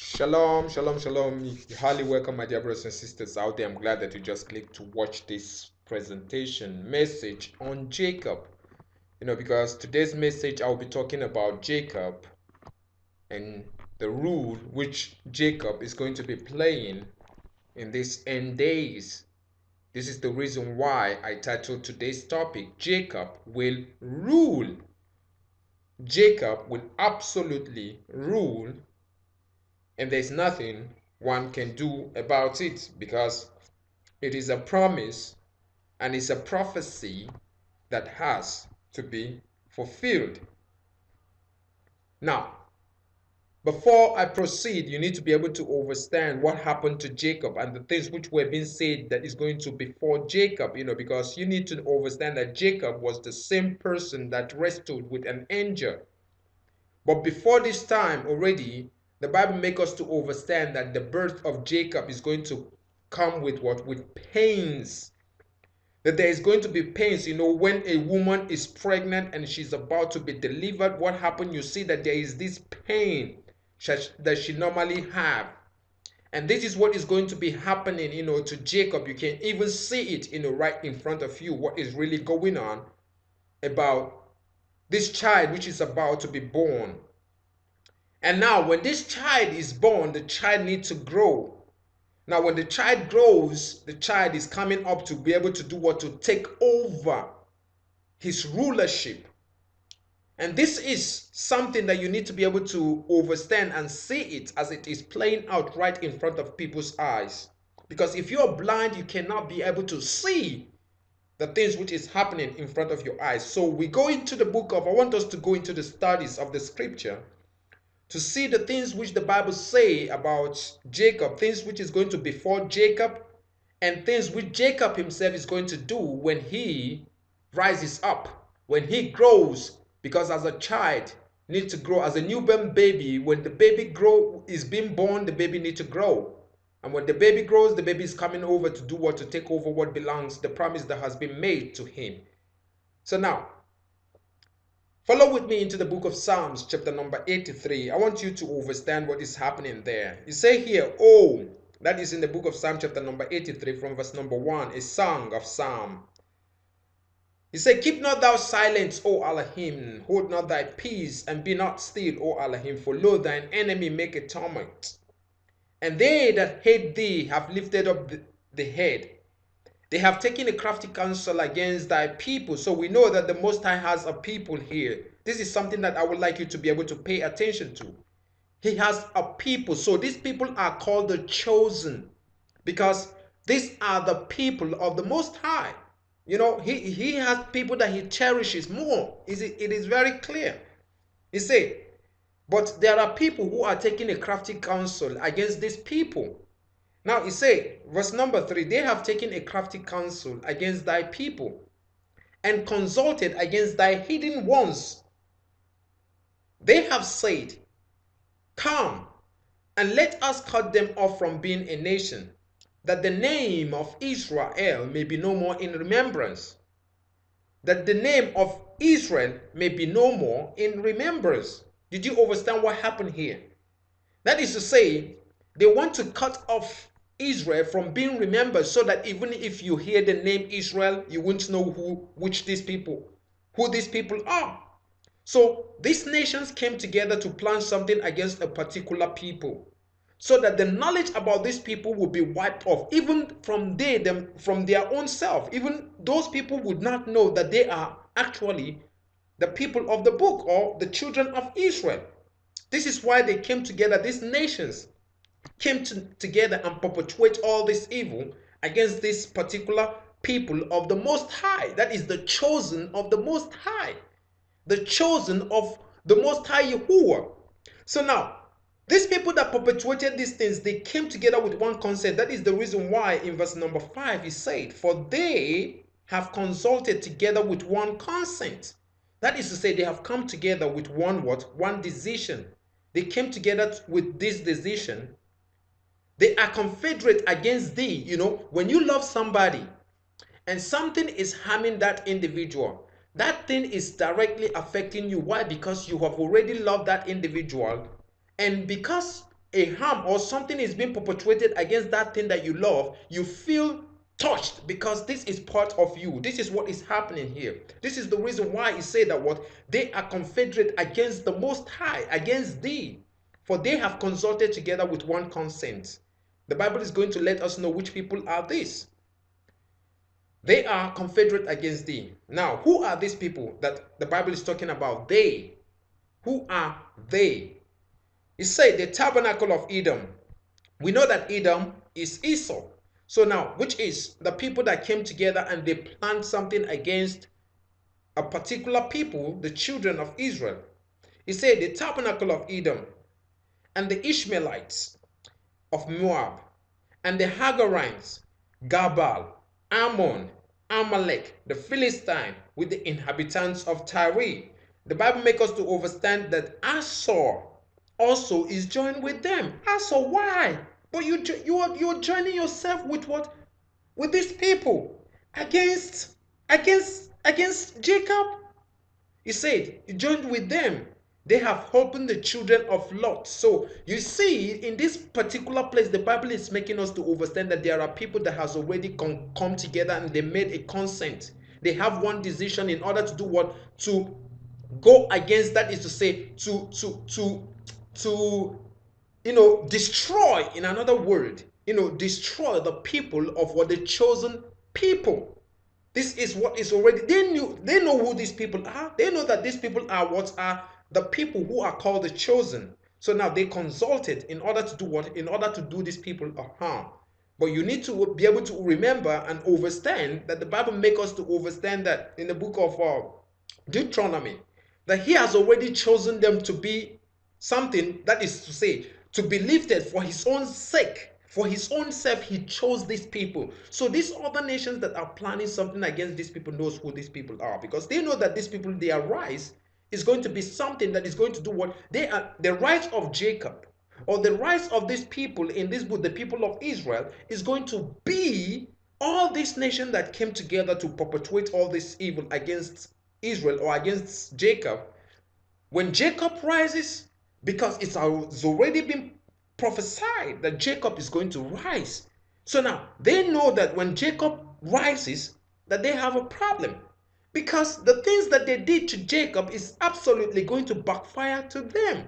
Shalom, shalom, shalom. You're highly welcome, my dear brothers and sisters out there. I'm glad that you just clicked to watch this presentation message on Jacob. Because today's message I'll be talking about Jacob and the role which Jacob is going to be playing in these end days. This is the reason why I titled today's topic, Jacob will rule. Jacob will absolutely rule, and there's nothing one can do about it because it is a promise and it's a prophecy that has to be fulfilled. Now, before I proceed, you need to be able to understand what happened to Jacob and the things which were being said that is going to befall Jacob, because you need to understand that Jacob was the same person that wrestled with an angel. But before this time already, the Bible makes us to understand that the birth of Jacob is going to come with what? With pains. That there is going to be pains. When a woman is pregnant and she's about to be delivered, what happened? You see that there is this pain that she normally have. And this is what is going to be happening, to Jacob. You can even see it, right in front of you, what is really going on about this child which is about to be born. And now when this child is born, the child needs to grow. Now when the child grows, the child is coming up to be able to do what? To take over his rulership. And this is something that you need to be able to understand and see it as it is playing out right in front of people's eyes. Because if you're blind, you cannot be able to see the things which is happening in front of your eyes. So we go into the book of, I want us to go into the studies of the scripture to see the things which the Bible say about Jacob, things which is going to befall Jacob, and things which Jacob himself is going to do when he rises up, when he grows. Because as a child needs to grow, as a newborn baby, when the baby is being born, the baby needs to grow. And when the baby grows, the baby is coming over to do what? To take over what belongs, the promise that has been made to him. So now, follow with me into the book of Psalms, chapter number 83. I want you to understand what is happening there. You say here, oh, that is in the book of Psalm, chapter number 83, from verse number 1, a song of Psalm. He said, keep not thou silence, O Elohim, hold not thy peace, and be not still, O Elohim, for lo, thine enemy make a tumult. And they that hate thee have lifted up the head. They have taken a crafty counsel against thy people. So we know that the Most High has a people here. This is something that I would like you to be able to pay attention to. He has a people. So these people are called the chosen, because these are the people of the Most High. He has people that he cherishes more. It is very clear. He said, but there are people who are taking a crafty counsel against these people. Now he said, verse number 3, they have taken a crafty counsel against thy people, and consulted against thy hidden ones. They have said, come, and let us cut them off from being a nation, that the name of Israel may be no more in remembrance. That the name of Israel may be no more in remembrance. Did you understand what happened here? That is to say, they want to cut off Israel from being remembered, so that even if you hear the name Israel, you won't know who these people are. So these nations came together to plan something against a particular people, so that the knowledge about these people would be wiped off, even from their own self. Even those people would not know that they are actually the people of the book, or the children of Israel. This is why they came together. These nations came together and perpetuate all this evil against this particular people of the Most High. That is the chosen of the Most High. The chosen of the Most High Yahuwah. So now, these people that perpetuated these things, they came together with one consent. That is the reason why in verse number 5 he said, for they have consulted together with one consent. That is to say, they have come together with one what? One decision. They came together with this decision. They are confederate against thee. When you love somebody and something is harming that individual, that thing is directly affecting you. Why? Because you have already loved that individual. And because a harm or something is being perpetrated against that thing that you love, you feel touched because this is part of you. This is what is happening here. This is the reason why he said that what they are confederate against the Most High, against thee, for they have consulted together with one consent. The Bible is going to let us know which people are these. They are confederate against thee. Now, who are these people that the Bible is talking about? They. Who are they? He said the tabernacle of Edom. We know that Edom is Esau. So now, which is the people that came together and they planned something against a particular people, the children of Israel. He said the tabernacle of Edom and the Ishmaelites of Moab and the Hagarites, Gabal, Ammon, Amalek, the Philistine with the inhabitants of Tyre. The Bible makes us to understand that Asshur also is joined with them. Asshur, why? But you're joining yourself with what? With these people against Jacob. He said, he joined with them. They have opened the children of Lot. So you see, in this particular place, the Bible is making us to understand that there are people that has already come together and they made a consent. They have one decision in order to do what? To go against, that is to say, to destroy, in another word, destroy the people of what the chosen people. This is what is already, they know who these people are. They know that these people are what are the people who are called the chosen. So now they consulted in order to do what? In order to do these people a harm. But you need to be able to remember and understand that the Bible makes us to understand that in the book of Deuteronomy, that he has already chosen them to be something, that is to say, to be lifted for his own sake. For his own self, he chose these people. So these other nations that are planning something against these people knows who these people are, because they know that these people, their rise is going to be something that is going to do what they are. The rise of Jacob, or the rise of these people in this book, the people of Israel, is going to be all these nations that came together to perpetuate all this evil against Israel or against Jacob. When Jacob rises, because it's already been prophesied that Jacob is going to rise. So now they know that when Jacob rises, that they have a problem, because the things that they did to Jacob is absolutely going to backfire to them.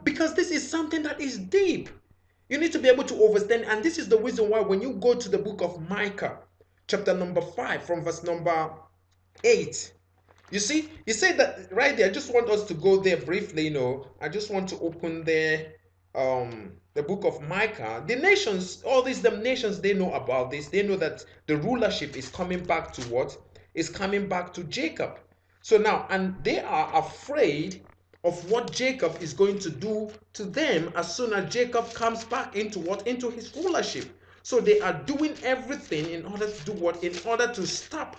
Because this is something that is deep. You need to be able to understand, and this is the reason why when you go to the book of Micah, chapter number 5, from verse number 8, you see, he said that right there. I just want us to go there briefly. I just want to open there, the book of Micah. The nations, all these the nations, they know about this. They know that the rulership is coming back to what? Is coming back to Jacob. So now, and they are afraid of what Jacob is going to do to them as soon as Jacob comes back into what? Into his rulership. So they are doing everything in order to do what? In order to stop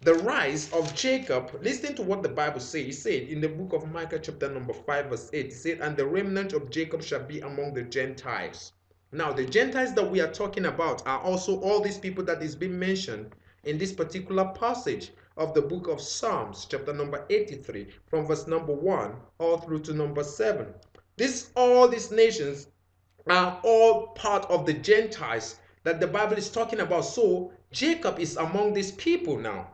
the rise of Jacob. Listen to what the Bible says. He said in the book of Micah chapter number 5 verse 8, he said, and the remnant of Jacob shall be among the Gentiles. Now the Gentiles that we are talking about are also all these people that is being mentioned in this particular passage of the book of Psalms chapter number 83, from verse number 1 all through to number 7. All these nations are all part of the Gentiles that the Bible is talking about. So Jacob is among these people now,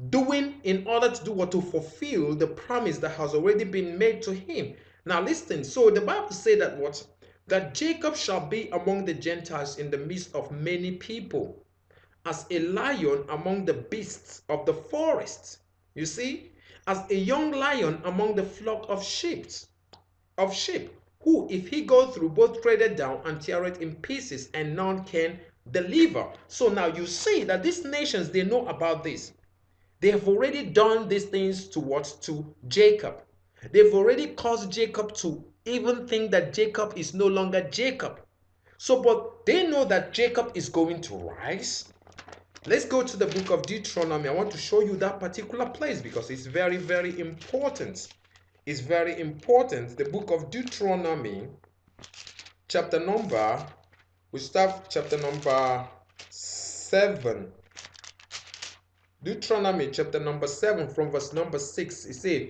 doing in order to do what? To fulfill the promise that has already been made to him. Now listen, so the Bible said that what? That Jacob shall be among the Gentiles in the midst of many people, as a lion among the beasts of the forest. You see, as a young lion among the flock of sheep, who if he go through both treaded down and tear it in pieces, and none can deliver. So now you see that these nations, they know about this. They have already done these things to what? To Jacob. They've already caused Jacob to even think that Jacob is no longer Jacob. So, but they know that Jacob is going to rise. Let's go to the book of Deuteronomy. I want to show you that particular place because it's very, very important. It's very important. The book of Deuteronomy, chapter number, we start chapter number 7. Deuteronomy chapter number 7 from verse number 6. It says,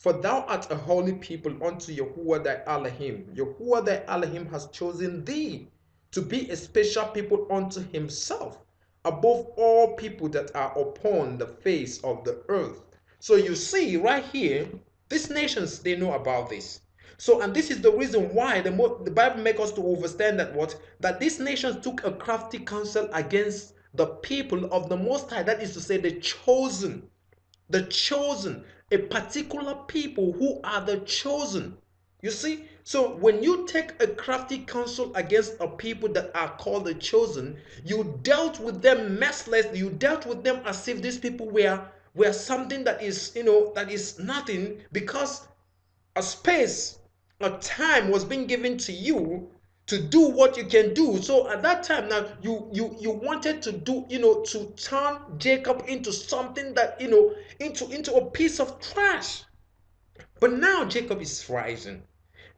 For thou art a holy people unto Yahuwah thy Elohim. Yahuwah thy Elohim has chosen thee to be a special people unto himself, above all people that are upon the face of the earth. So you see right here, these nations, they know about this. So, and this is the reason why the Bible makes us to understand that that these nations took a crafty counsel against the people of the Most High. That is to say, the chosen, a particular people who are the chosen. You see, so when you take a crafty counsel against a people that are called the chosen, you dealt with them mercilessly. You dealt with them as if these people were something that is, that is nothing, because a space, a time was being given to you to do what you can do. So at that time, now you wanted to do, to turn Jacob into something that, into a piece of trash. But now Jacob is rising.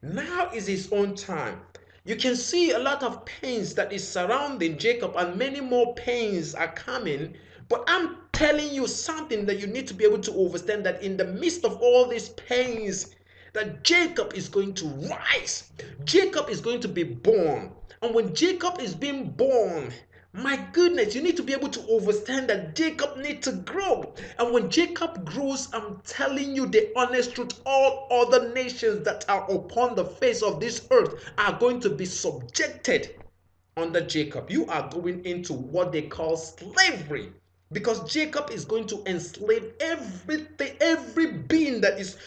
Now is his own time. You can see a lot of pains that is surrounding Jacob, and many more pains are coming. But I'm telling you something that you need to be able to understand, that in the midst of all these pains, that Jacob is going to rise. Jacob is going to be born. And when Jacob is being born, my goodness, you need to be able to understand that Jacob needs to grow. And when Jacob grows, I'm telling you the honest truth, all other nations that are upon the face of this earth are going to be subjected under Jacob. You are going into what they call slavery, because Jacob is going to enslave everything, every being that is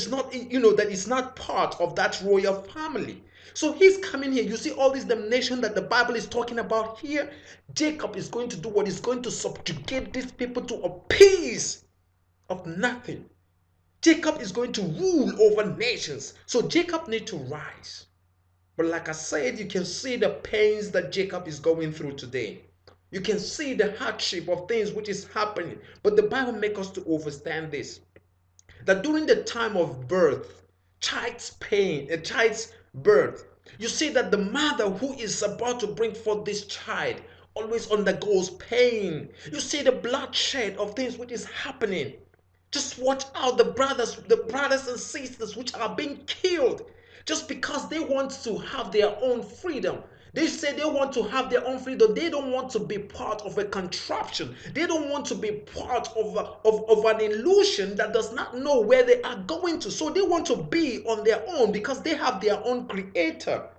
not, that is not part of that royal family. So he's coming here. You see all this damnation that the Bible is talking about here. Jacob is going to do what is going to subjugate these people to a piece of nothing. Jacob is going to rule over nations. So Jacob needs to rise. But like I said, you can see the pains that Jacob is going through today. You can see the hardship of things which is happening. But the Bible makes us to understand this, that during the time of birth, child's pain, a child's birth, you see that the mother who is about to bring forth this child always undergoes pain. You see the bloodshed of things which is happening. Just watch out, the brothers and sisters which are being killed just because they want to have their own freedom. They say they want to have their own freedom. They don't want to be part of a contraption. They don't want to be part of an illusion that does not know where they are going to. So they want to be on their own because they have their own creator.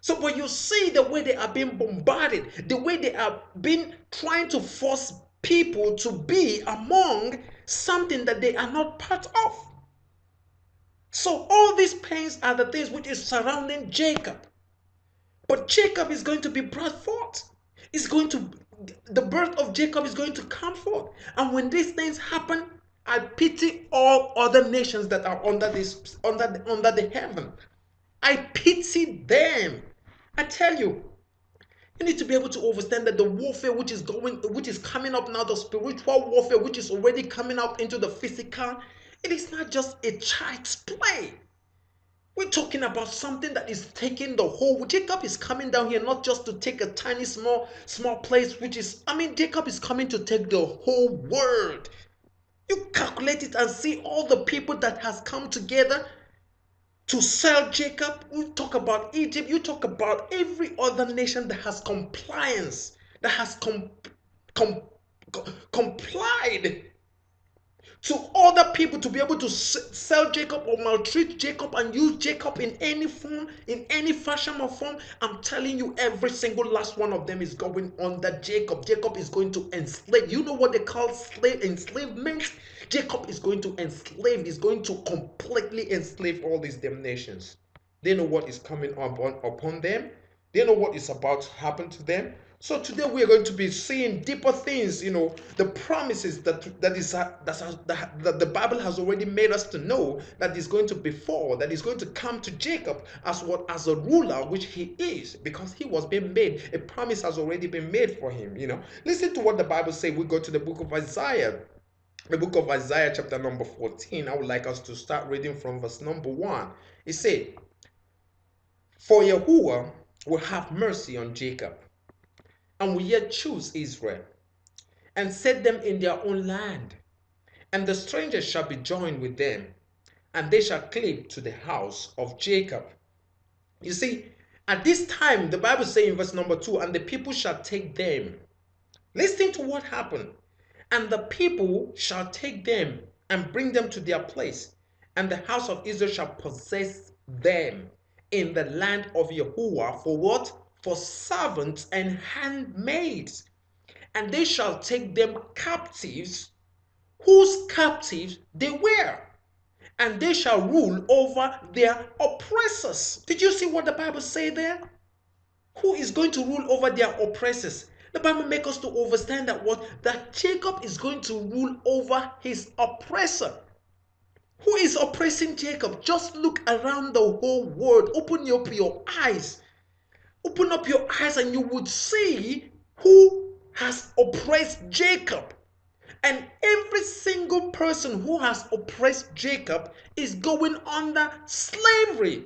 So when you see the way they are being bombarded, the way they are being trying to force people to be among something that they are not part of. So all these pains are the things which is surrounding Jacob. But Jacob is going to be brought forth. The birth of Jacob is going to come forth. And when these things happen, I pity all other nations that are under the heaven. I pity them. I tell you, you need to be able to understand that the warfare which is coming up now, the spiritual warfare which is already coming out into the physical, it is not just a child's play. We're talking about something that is taking the whole. Jacob is coming down here not just to take a tiny small place, Jacob is coming to take the whole world. You calculate it and see all the people that has come together to sell Jacob. You talk about Egypt, you talk about every other nation that has compliance, that has complied to other people to be able to sell Jacob or maltreat Jacob and use Jacob in any form, in any fashion or form. I'm telling you, every single last one of them is going under Jacob. Jacob is going to enslave. You know what they call enslavement? Jacob is going to enslave, is going to completely enslave all these damn nations. They know what is coming upon them. They know what is about to happen to them. So today we are going to be seeing deeper things, the promises that the Bible has already made us to know that is going to befall, that is going to come to Jacob as a ruler, which he is, because he was being made. A promise has already been made for him. Listen to what the Bible says. We go to the book of Isaiah. The book of Isaiah, chapter number 14. I would like us to start reading from verse number 1. It says, "For Yahuwah will have mercy on Jacob, and will yet choose Israel, and set them in their own land, And the strangers shall be joined with them, and they shall cleave to the house of Jacob. You see, at this time, the Bible says in verse number 2, and the people shall take them. Listen to what happened. And the people shall take them and bring them to their place, and the house of Israel shall possess them in the land of Yahuwah for what? For servants and handmaids. And they shall take them captives, whose captives they were, and they shall rule over their oppressors. Did you see what the Bible say there? Who is going to rule over their oppressors? The Bible makes us to understand that what? That Jacob is going to rule over his oppressor. Who is oppressing Jacob? Just look around the whole world. Open up your eyes. Open up your eyes and you would see who has oppressed Jacob. And every single person who has oppressed Jacob is going under slavery.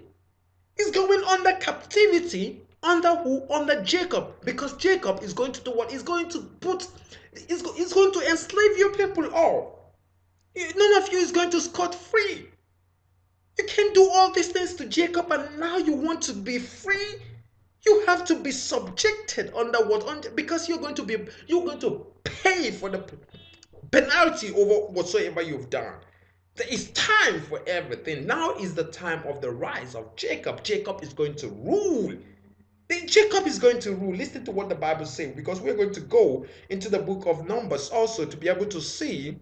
Is going under captivity. Under who? Under Jacob. Because Jacob is going to do what? He's going to enslave your people all. None of you is going to scot free. You can't do all these things to Jacob and now you want to be free. You have to be subjected under what? Because you're going to pay for the penalty over whatsoever you've done. There is time for everything. Now is the time of the rise of Jacob. Jacob is going to rule. Jacob is going to rule. Listen to what the Bible says, because we're going to go into the book of Numbers also to be able to see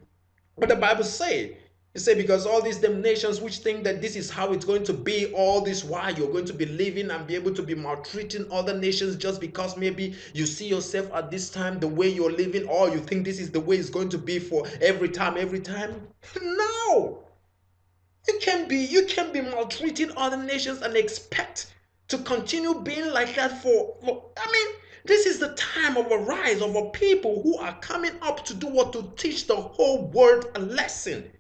what the Bible says. You say, because all these damn nations which think that this is how it's going to be, all this while you're going to be living and be able to be maltreating other nations just because maybe you see yourself at this time the way you're living, or you think this is the way it's going to be for every time. No. You can't be maltreating other nations and expect to continue being like that this is the time of a rise of a people who are coming up to do what? To teach the whole world a lesson.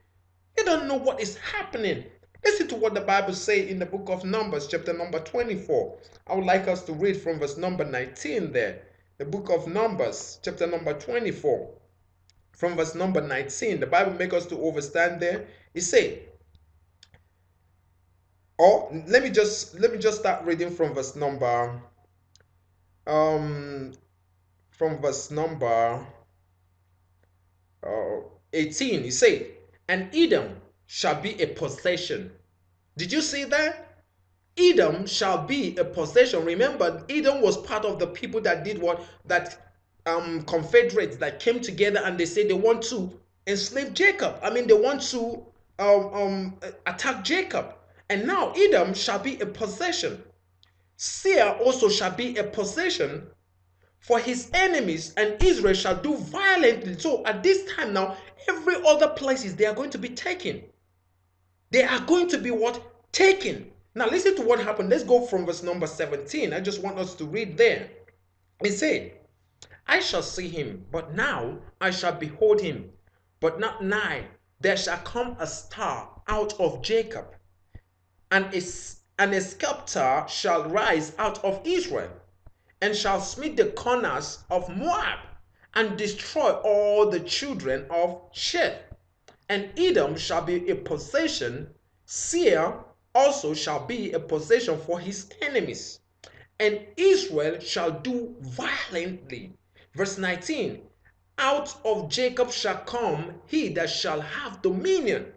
You don't know what is happening. Listen to what the Bible says in the book of Numbers, chapter number 24. I would like us to read from verse number 19 there. The book of Numbers, chapter number 24. From verse number 19, the Bible makes us to understand there. It says, let me just start reading from verse number 18. It says, and Edom shall be a possession. Did you see that? Edom shall be a possession. Remember, Edom was part of the people that did what? That confederates that came together and they said they want to enslave Jacob. They want to attack Jacob. And now Edom shall be a possession. Seir also shall be a possession for his enemies, and Israel shall do violently. So at this time now, every other places they are going to be taken. They are going to be what? Taken. Now listen to what happened. Let's go from verse number 17. I just want us to read there. It said, I shall see him, but now I shall behold him, but not nigh. There shall come a star out of Jacob, and a scepter shall rise out of Israel, and shall smite the corners of Moab, and destroy all the children of Sheth. And Edom shall be a possession, Seir also shall be a possession for his enemies, and Israel shall do violently. Verse 19, out of Jacob shall come he that shall have dominion,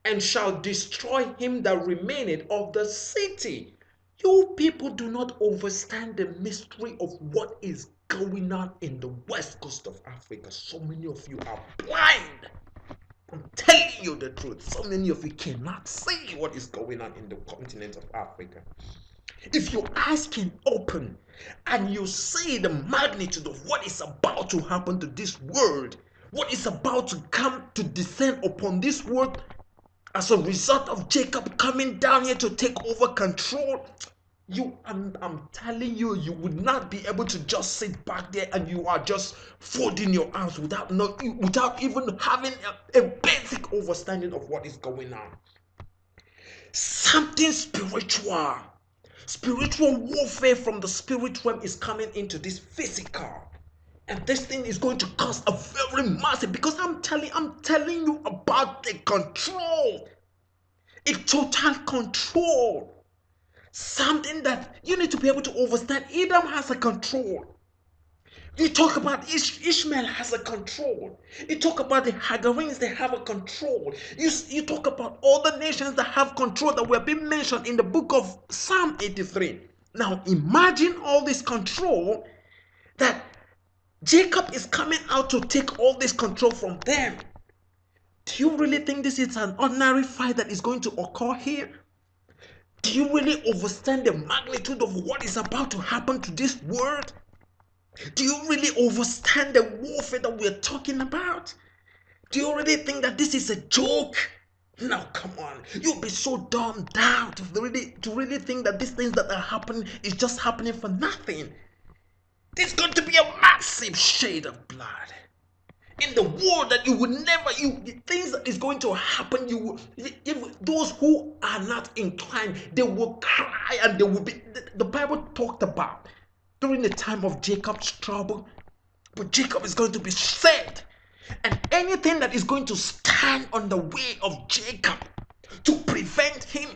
and shall destroy him that remaineth of the city. You people do not understand the mystery of what is going on in the west coast of Africa. So many of you are blind. I'm telling you the truth. So many of you cannot see what is going on in the continent of Africa. If your eyes can open and you see the magnitude of what is about to happen to this world, what is about to come to descend upon this world as a result of Jacob coming down here to take over control, I'm telling you, you would not be able to just sit back there and you are just folding your arms without even having a basic understanding of what is going on. Something spiritual warfare from the spirit realm is coming into this physical. And this thing is going to cause a very massive, because I'm telling you about the control. A total control. Something that you need to be able to understand. Edom has a control. You talk about Ishmael has a control. You talk about the Hagarenes, they have a control. You talk about all the nations that have control that were being mentioned in the book of Psalm 83. Now imagine all this control that Jacob is coming out to take all this control from them. Do you really think this is an ordinary fight that is going to occur here? Do you really understand the magnitude of what is about to happen to this world? Do you really understand the warfare that we're talking about? Do you really think that this is a joke? Now, come on. You'll be so dumbed down to really think that these things that are happening is just happening for nothing. There's going to be a massive shade of blood in the world that you would never, the things that is going to happen, those who are not inclined, they will cry, and they will be, the Bible talked about during the time of Jacob's trouble, but Jacob is going to be saved, and anything that is going to stand on the way of Jacob to prevent him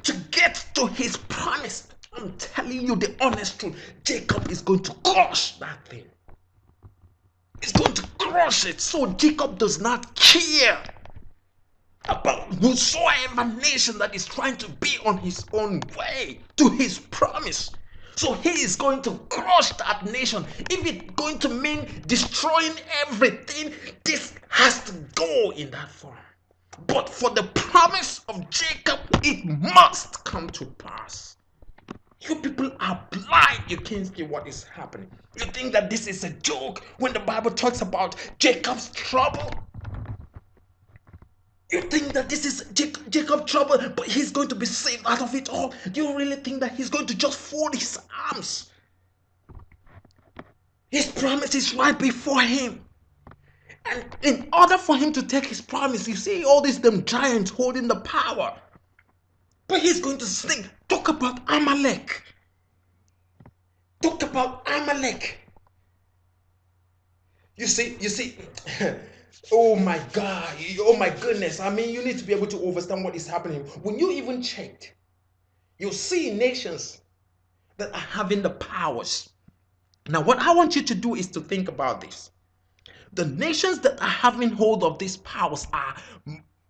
to get to his promise, I'm telling you the honest truth, Jacob is going to crush that thing. He's going to crush it. So Jacob does not care about whosoever nation that is trying to be on his own way to his promise. So he is going to crush that nation. If it's going to mean destroying everything, this has to go in that form. But for the promise of Jacob, it must come to pass. You people are blind. You can't see what is happening. You think that this is a joke when the Bible talks about Jacob's trouble. You think that this is Jacob's trouble, but he's going to be saved out of it all. Do you really think that he's going to just fold his arms? His promise is right before him. And in order for him to take his promise, you see all these them giants holding the power. But he's going to sing. Talk about Amalek. Talk about Amalek. You see, oh my God, oh my goodness. I mean, you need to be able to understand what is happening. When you even check, you'll see nations that are having the powers. Now, what I want you to do is to think about this. The nations that are having hold of these powers are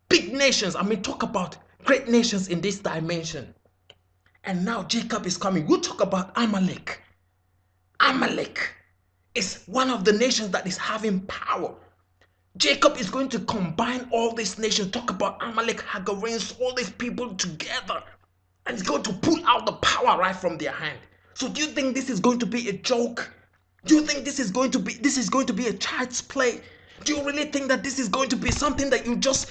big nations. I mean, talk about great nations in this dimension. And now Jacob is coming. We'll talk about Amalek. Amalek is one of the nations that is having power. Jacob is going to combine all these nations, talk about Amalek, Hagarenes, all these people together, and he's going to pull out the power right from their hand. So do you think this is going to be a joke? Do you think this is going to be a child's play? Do you really think that this is going to be something that you just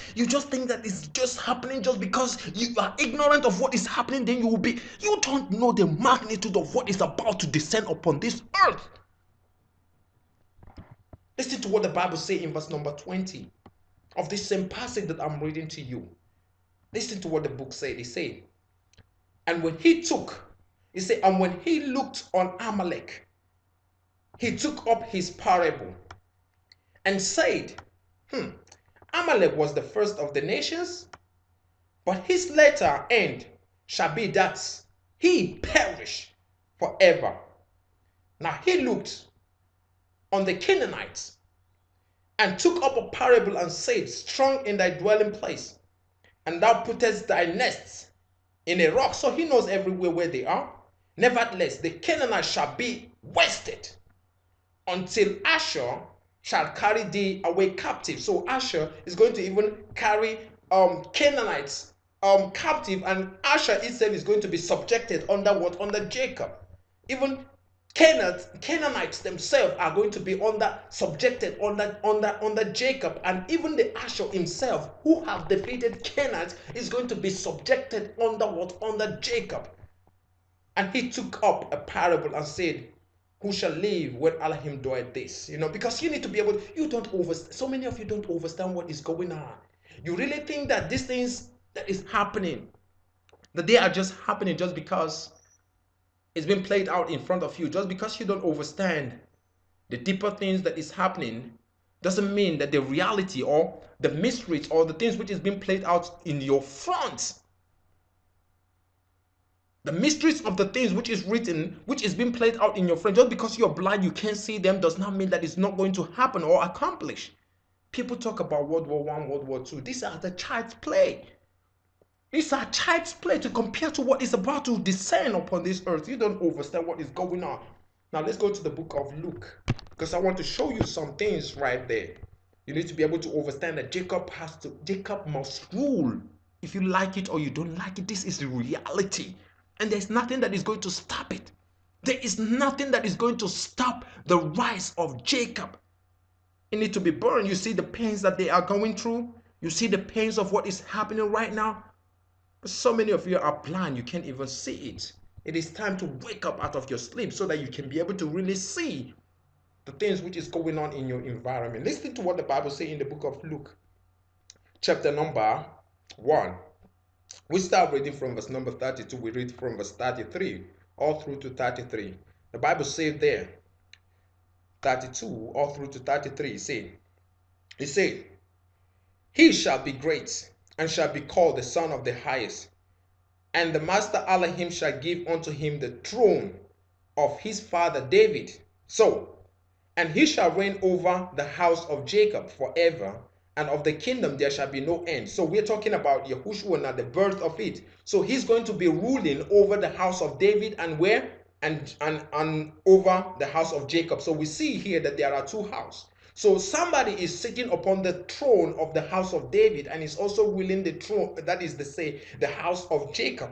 think that is just happening just because you are ignorant of what is happening? Then you don't know the magnitude of what is about to descend upon this earth. Listen to what the Bible says in verse number 20 of this same passage that I'm reading to you. Listen to what the book said. It said, and when he looked on Amalek, he took up his parable and said, Amalek was the first of the nations, but his latter end shall be that he perish forever. Now he looked on the Canaanites and took up a parable and said, strong in thy dwelling place, and thou puttest thy nests in a rock. So he knows everywhere where they are. Nevertheless, the Canaanites shall be wasted until Ashur shall carry thee away captive. So Ashur is going to even carry Canaanites captive, and Ashur itself is going to be subjected under what? Under Jacob. Even Canaanites themselves are going to be subjected under Jacob, and even the Ashur himself, who have defeated Canaanites, is going to be subjected under what? Under Jacob. And he took up a parable and said, who shall live when Elohim doeth this? Because you need to be able, so many of you don't understand what is going on. You really think that these things that is happening, that they are just happening just because it's been played out in front of you, just because you don't understand the deeper things that is happening doesn't mean that the reality or the mysteries or the things which is being played out in your front, the mysteries of the things which is written, which is being played out in your front, just because you're blind, you can't see them, does not mean that it's not going to happen or accomplish. People talk about World War I, World War II. These are the child's play. These are child's play to compare to what is about to descend upon this earth. You don't understand what is going on. Now let's go to the book of Luke, because I want to show you some things right there. You need to be able to understand that Jacob must rule. If you like it or you don't like it, this is the reality. And there's nothing that is going to stop it. There is nothing that is going to stop the rise of Jacob. It needs to be burned. You see the pains that they are going through. You see the pains of what is happening right now. But so many of you are blind, you can't even see it. It is time to wake up out of your sleep so that you can be able to really see the things which is going on in your environment. Listen to what the Bible says in the book of Luke, chapter number 1. We start reading from verse number 32. We read from verse 33 all through to 33. The Bible says there, 32 all through to 33, it said, he shall be great and shall be called the Son of the Highest. And the Master Elohim shall give unto him the throne of his father David. And he shall reign over the house of Jacob forever, and of the kingdom there shall be no end. So we're talking about Yahushua now, the birth of it. So he's going to be ruling over the house of David and where? And over the house of Jacob. So we see here that there are two houses. So somebody is sitting upon the throne of the house of David and is also ruling the throne, that is to say, the house of Jacob.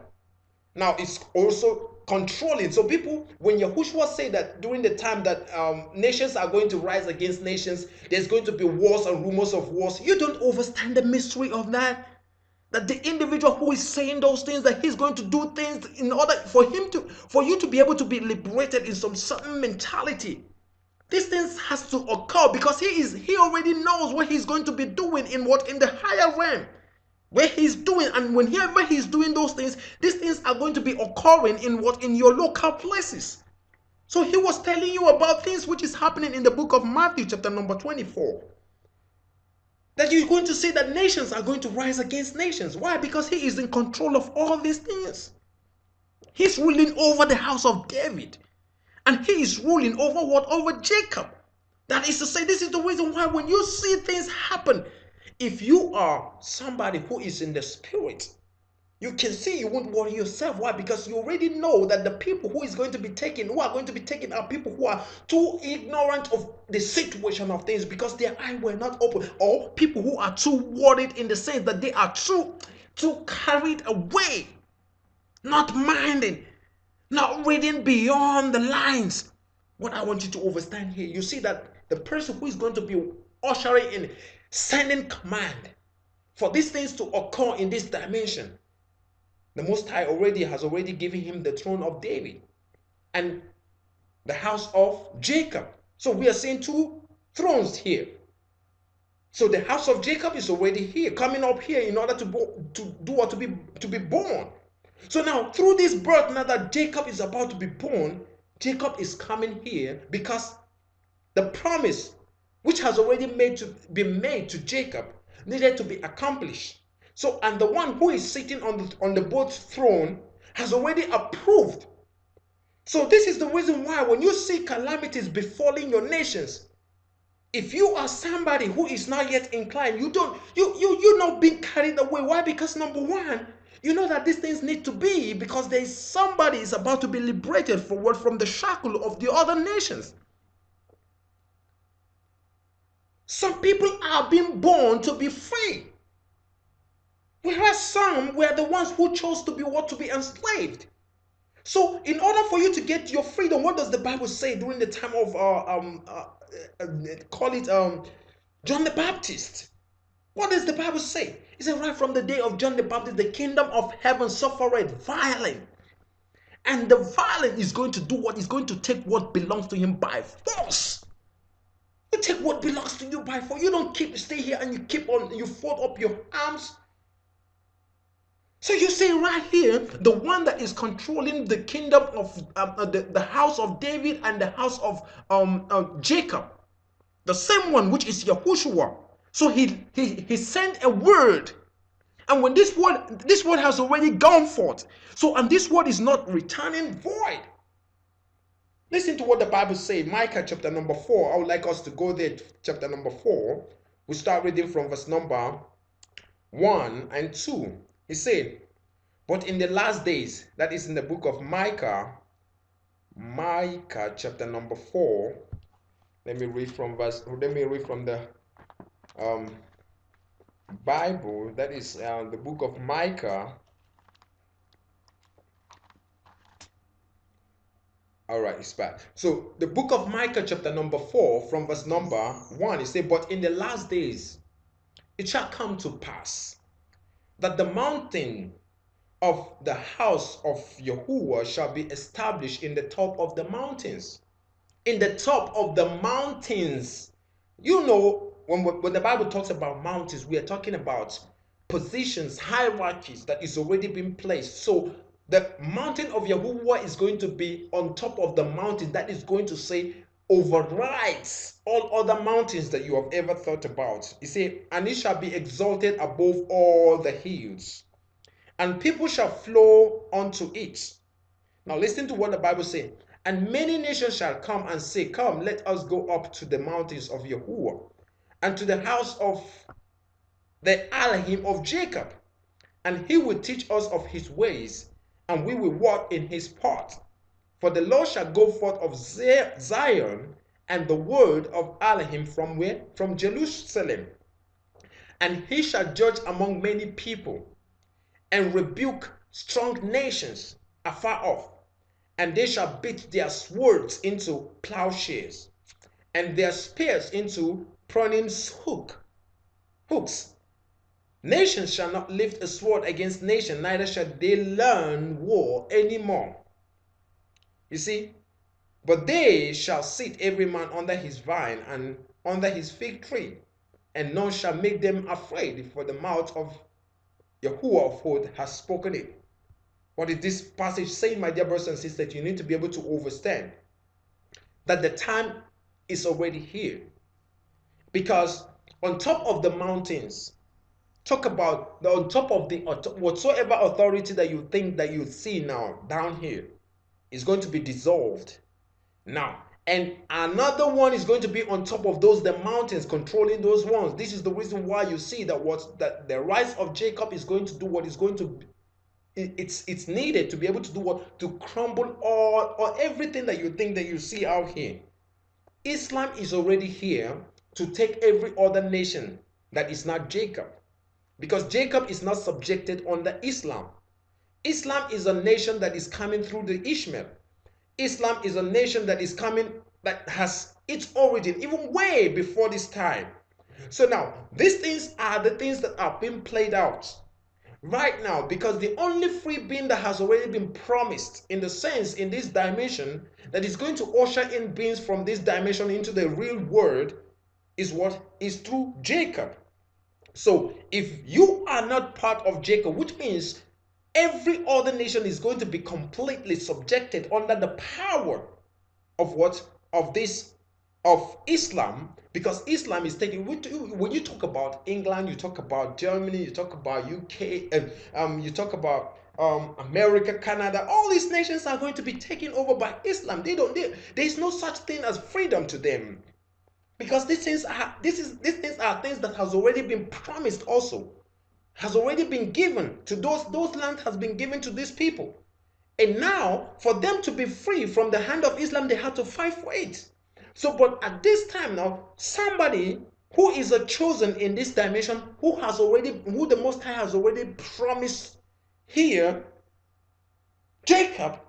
Now it's also controlling. So people, when Yahushua said that during the time that nations are going to rise against nations, there's going to be wars and rumors of wars, you don't understand the mystery of that. That the individual who is saying those things, that he's going to do things in order for you to be able to be liberated in some certain mentality. These things has to occur because he already knows what he's going to be doing in the higher realm. Where he's doing, and whenever he's doing those things, these things are going to be occurring in your local places. So he was telling you about things which is happening in the book of Matthew chapter number 24. That you're going to see that nations are going to rise against nations. Why? Because he is in control of all these things. He's ruling over the house of David. And he is ruling over what? Over Jacob. That is to say, this is the reason why when you see things happen, if you are somebody who is in the spirit, you can see, you won't worry yourself. Why? Because you already know that the people who are going to be taken are people who are too ignorant of the situation of things because their eyes were not open, or people who are too worried in the sense that they are too carried away, not minding, not reading beyond the lines. What I want you to understand here, you see that the person who is going to be ushering in, sending command for these things to occur in this dimension, the Most High has already given him the throne of David and the house of Jacob. So we are seeing two thrones here. So the house of Jacob is already here, coming up here in order to be born. So now through this birth, now that Jacob is about to be born, Jacob is coming here because the promise which has already been made to Jacob needed to be accomplished. So, and the one who is sitting on the both throne has already approved. So this is the reason why when you see calamities befalling your nations, if you are somebody who is not yet inclined, you're not being carried away. Why? Because number one, you know that these things need to be because there is somebody is about to be liberated from the shackle of the other nations. Some people are being born to be free. Whereas some were the ones who chose to be enslaved. So in order for you to get your freedom, what does the Bible say during the time of John the Baptist? What does the Bible say? It said right from the day of John the Baptist, the kingdom of heaven suffered violence. And the violent is going to do what? Is going to take what belongs to him by force. You take what belongs to you by force. You don't stay here and you fold up your arms. So you see right here, the one that is controlling the kingdom of the house of David and the house of Jacob, the same one which is Yahushua. So he sent a word, and when this word has already gone forth. So and this word is not returning void. Listen to what the Bible says, Micah chapter number 4. I would like us to go there, chapter number 4. We start reading from verse number 1 and 2. He said, but in the last days, that is in the book of Micah, Micah chapter number 4. Let me read from the Bible. That is the book of Micah. All right, it's back. So the book of Micah chapter number 4 from verse number 1, it says, but in the last days it shall come to pass that the mountain of the house of Yahuwah shall be established in the top of the mountains. In the top of the mountains. You know, when the Bible talks about mountains, we are talking about positions, hierarchies that is already been placed. So the mountain of Yahuwah is going to be on top of the mountain. That is going to say overrides all other mountains that you have ever thought about. You see, and it shall be exalted above all the hills, and people shall flow unto it. Now listen to what the Bible says. And many nations shall come and say, come, let us go up to the mountains of Yahuwah, and to the house of the Elohim of Jacob, and he will teach us of his ways, and we will walk in his path. For the Lord shall go forth of Zion, and the word of Elohim from where? From Jerusalem. And he shall judge among many people, and rebuke strong nations afar off. And they shall beat their swords into plowshares, and their spears into pruning hooks. Nation shall not lift a sword against nation, neither shall they learn war any more. You see, but they shall sit every man under his vine and under his fig tree, and none shall make them afraid, for the mouth of Yahuwah of hosts has spoken it. What is this passage saying, my dear brothers and sisters? You need to be able to understand that the time is already here. Because on top of the mountains, talk about on top of the whatsoever authority that you think that you see now down here is going to be dissolved now, and another one is going to be on top of those the mountains, controlling those ones. This is the reason why you see that the rise of Jacob is going to do what is going to it's needed to be able to do what? To crumble all or everything that you think that you see out here. Islam is already here to take every other nation that is not Jacob, because Jacob is not subjected under Islam. Islam is a nation that is coming through the Ishmael. Islam is a nation that is coming, that has its origin even way before this time. So now these things are the things that are being played out right now, because the only free being that has already been promised, in the sense, in this dimension, that is going to usher in beings from this dimension into the real world, is what is through Jacob. So if you are not part of Jacob, which means every other nation is going to be completely subjected under the power of what? Of this, of Islam, because Islam is taking, when you talk about England, you talk about Germany, you talk about UK, and you talk about America, Canada, all these nations are going to be taken over by Islam. There is no such thing as freedom to them, because these things are things that has already been promised, also has already been given to those land has been given to these people. And now, for them to be free from the hand of Islam, they had to fight for it. So, but at this time now, somebody who is a chosen in this dimension, who the Most High has already promised here, Jacob,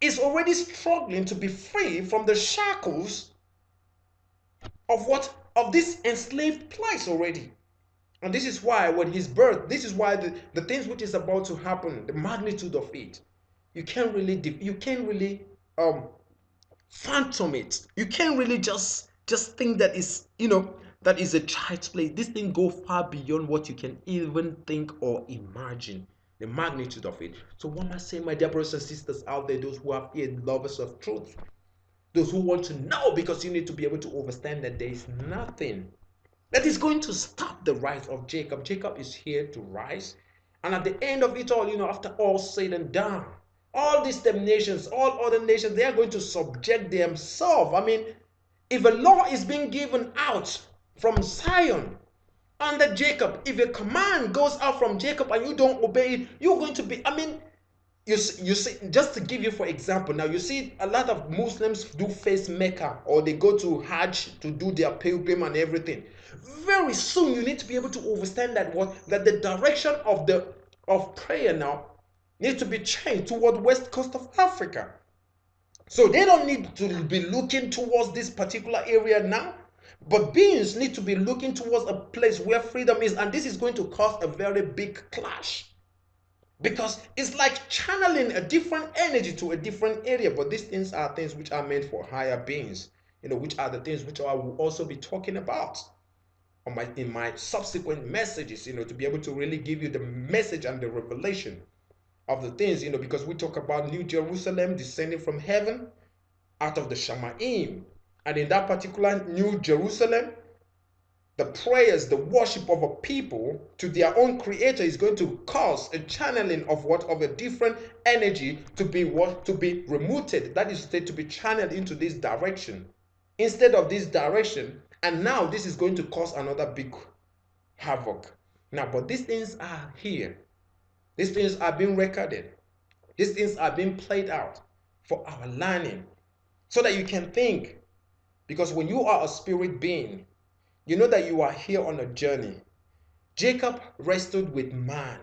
is already struggling to be free from the shackles of what? Of this enslaved place already. And this is why when his birth, this is why the things which is about to happen, the magnitude of it, you can't really phantom it. You can't really just think that is, that is a child's play. This thing go far beyond what you can even think or imagine. The magnitude of it. So what am I saying, my dear brothers and sisters out there, those who have ear, lovers of truth, those who want to know, because you need to be able to understand that there is nothing that is going to stop the rise of Jacob. Jacob is here to rise. And at the end of it all, after all said and done, all these nations, all other nations, they are going to subject themselves. I mean, if a law is being given out from Zion under Jacob, if a command goes out from Jacob and you don't obey it, you're going to be, I mean, you see, just to give you for example, now you see a lot of Muslims do face Mecca, or they go to Hajj to do their pilgrim and everything. Very soon you need to be able to understand that the direction of prayer now needs to be changed toward west coast of Africa. So they don't need to be looking towards this particular area now, but beings need to be looking towards a place where freedom is, and this is going to cause a very big clash. Because it's like channeling a different energy to a different area. But these things are things which are meant for higher beings, which are the things which I will also be talking about in my subsequent messages, to be able to really give you the message and the revelation of the things, because we talk about New Jerusalem descending from heaven out of the Shamaim. And in that particular New Jerusalem, the prayers, the worship of a people to their own creator is going to cause a channeling of a different energy to be removed. That is to be channeled into this direction instead of this direction. And now this is going to cause another big havoc. Now, but these things are here. These things are being recorded. These things are being played out for our learning, so that you can think. Because when you are a spirit being, you know that you are here on a journey. Jacob wrestled with man.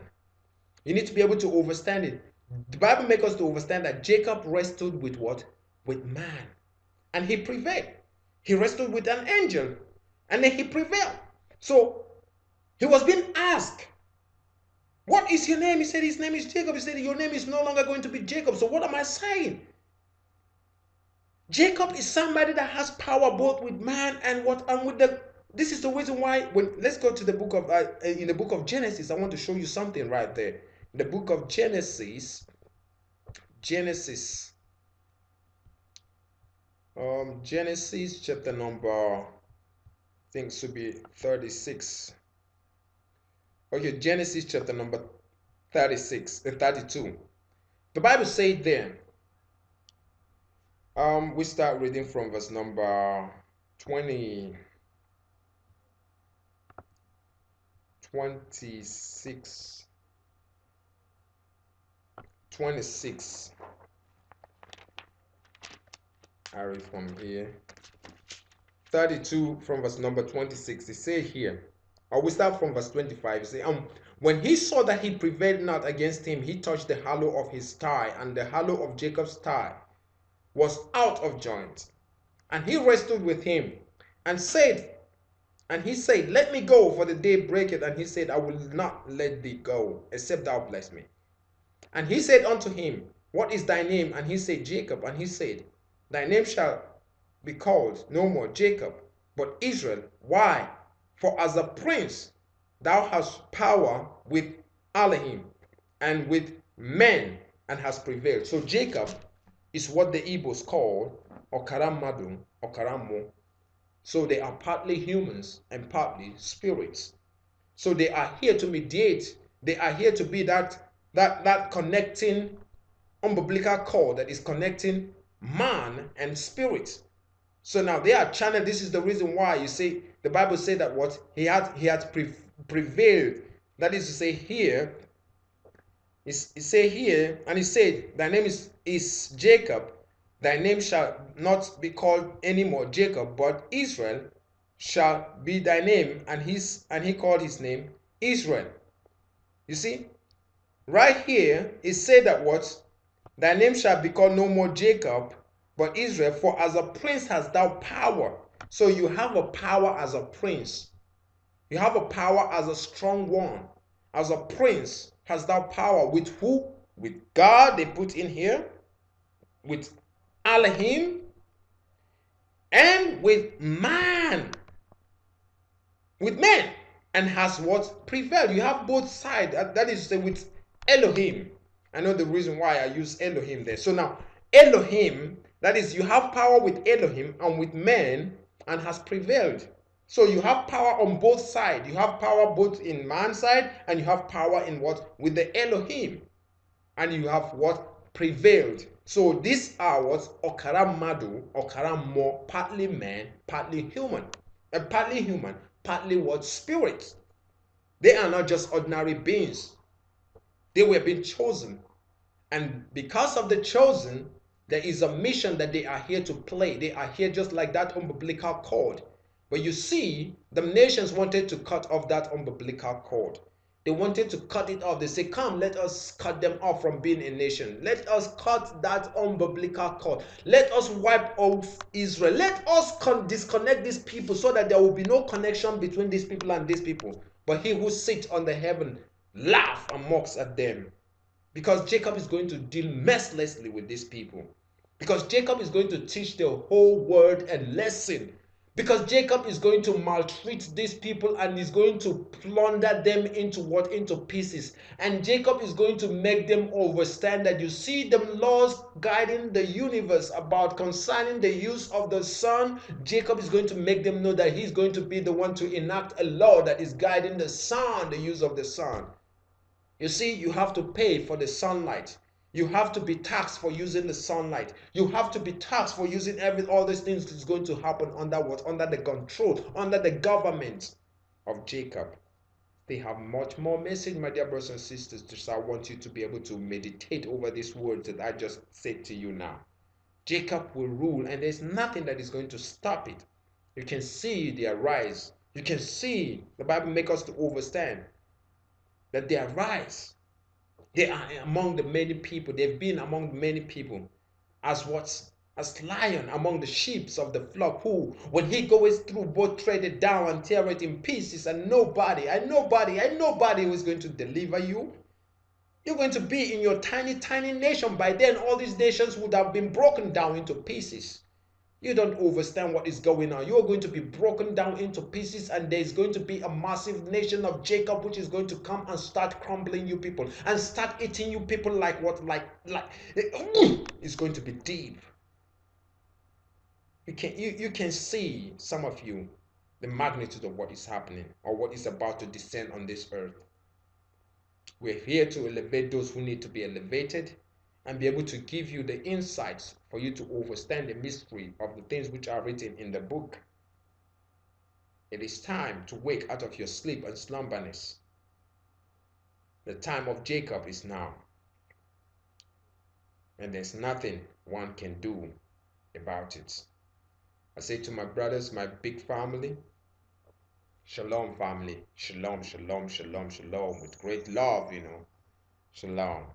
You need to be able to understand it. The Bible makes us to understand that Jacob wrestled with what? With man. And he prevailed. He wrestled with an angel. And then he prevailed. So he was being asked, what is your name? He said his name is Jacob. He said your name is no longer going to be Jacob. So what am I saying? Jacob is somebody that has power both with man and with the. This is the reason why let's go to the book of in the book of Genesis. I want to show you something right there. In the book of Genesis, Genesis chapter number, I think should be 36. Okay, Genesis chapter number 36 and 32. The Bible said there. We start reading from verse number 26. 26. I read from here. 32 from verse number 26. It says here, or we start from verse 25. It says, when he saw that he prevailed not against him, he touched the hollow of his thigh, and the hollow of Jacob's thigh was out of joint. And he wrestled with him, and he said, let me go, for the day breaketh. And he said, I will not let thee go, except thou bless me. And he said unto him, what is thy name? And he said, Jacob. And he said, thy name shall be called no more Jacob, but Israel. Why? For as a prince thou hast power with Elohim and with men, and hast prevailed. So Jacob is what the Igbos call Okaramadu, Okaramo. So they are partly humans and partly spirits. So they are here to mediate. They are here to be that connecting umbilical cord that is connecting man and spirit. So now they are channeled. This is the reason why you see the Bible said that what he had prevailed. That is to say here. He say here, and he said, thy name is Jacob. Thy name shall not be called anymore Jacob, but Israel shall be thy name. And he called his name Israel. You see, right here it said that what? Thy name shall be called no more Jacob, but Israel. For as a prince hast thou power. So you have a power as a prince. You have a power as a strong one. As a prince hast thou power. With who? With God, they put in here. With Elohim, and with man, and has what? Prevailed. You have both sides. That is to say, with Elohim. I know the reason why I use Elohim there. So now, Elohim, that is, you have power with Elohim and with man, and has prevailed. So you have power on both sides. You have power both in man's side, and you have power in what? With the Elohim. And you have what? Prevailed. So these are what? Okaramadu, Okaramo, partly man, partly human. Partly human, partly what? Spirit. They are not just ordinary beings. They were being chosen. And because of the chosen, there is a mission that they are here to play. They are here just like that umbilical cord. But you see, the nations wanted to cut off that umbilical cord. They wanted to cut it off. They say, come, let us cut them off from being a nation. Let us cut that umbilical cord. Let us wipe off Israel. Let us disconnect these people so that there will be no connection between these people and these people. But he who sits on the heaven laughs and mocks at them. Because Jacob is going to deal mercilessly with these people. Because Jacob is going to teach the whole world a lesson. Because Jacob is going to maltreat these people and is going to plunder them into what? Into pieces. And Jacob is going to make them understand that you see the laws guiding the universe about concerning the use of the sun. Jacob is going to make them know that he's going to be the one to enact a law that is guiding the sun, the use of the sun. You see, you have to pay for the sunlight. You have to be taxed for using the sunlight. You have to be taxed for using all these things that's going to happen under what? Under the control, under the government of Jacob. They have much more message, my dear brothers and sisters. Just I want you to be able to meditate over these words that I just said to you now. Jacob will rule, and there's nothing that is going to stop it. You can see their rise. You can see the Bible makes us to understand that they arise. They are among the many people. They've been among many people as what? As lion among the sheep of the flock, who, when he goes through, both tread it down and tear it in pieces, and nobody who is going to deliver you. You're going to be in your tiny, tiny nation. By then, all these nations would have been broken down into pieces. You don't understand what is going on. You are going to be broken down into pieces, and there's going to be a massive nation of Jacob which is going to come and start crumbling you people and start eating you people like what? Like it's going to be deep. You can see, some of you, the magnitude of what is happening or what is about to descend on this earth. We're here to elevate those who need to be elevated and be able to give you the insights for you to understand the mystery of the things which are written in the book. It is time to wake out of your sleep and slumberness. The time of Jacob is now, and there's nothing one can do about it. I say to my brothers, my big family, shalom family, shalom, shalom, shalom, shalom, with great love, Shalom.